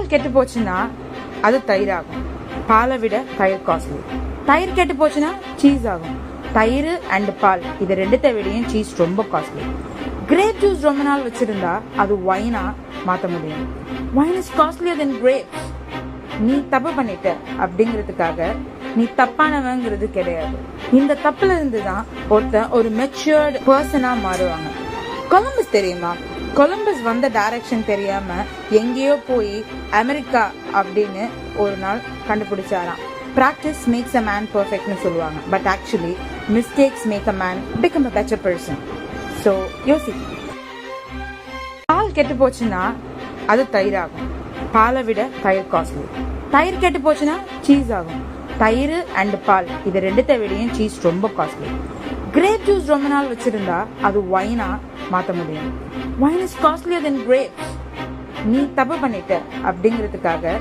பால் கெட்டு போச்சுன்னா அது தயிர் ஆகும். பாலை விட தயிர் காஸ்ட்லி. தயிர் கெட்டு போச்சுன்னா சீஸ் ஆகும். தயிர் அண்ட் பால் இது ரெண்டுத்தை விடையும் சீஸ் ரொம்ப காஸ்ட்லி. கிரேப் ஜூஸ் ரொம்ப நாள் வச்சிருந்தா அது ஒயினா மாற்ற முடியும். Wine is costlier then grapes. நீ தப்பு பண்ணிட்ட அப்படிங்கிறதுக்காக நீ தப்பானவங்கிறது கிடையாது. இந்த தப்புல இருந்து தான் ஒருத்தன் ஒரு மெச்சூர்டு பர்சனா மாறுவாங்க. கொலம்பஸ் தெரியுமா? கொலம்பஸ் வந்த டைரக்ஷன் தெரியாம எங்கேயோ போய் அமெரிக்கா அப்படின்னு ஒரு நாள் கண்டுபிடிச்சாராம். Practice makes a man perfect னு சொல்லுவாங்க. But actually mistakes make a man become a better person. So யோசி. பால் கெட்டு போச்சுன்னா அது தயிர் ஆகும். பாலை விட தயிர் காஸ்ட்லி. தயிர் கெட்டு போச்சுன்னா சீஸ் ஆகும். தயிர் அண்ட் பால் இது ரெண்டுத்தை விடையும் சீஸ் ரொம்ப காஸ்ட்லி. கிரேப் ஜூஸ் ரொம்ப நாள் வச்சிருந்தா அது ஒயினா மாற்ற முடியும். Wine is costlier then grapes. நீ தப்பு பண்ணிட்ட அப்படிங்கிறதுக்காக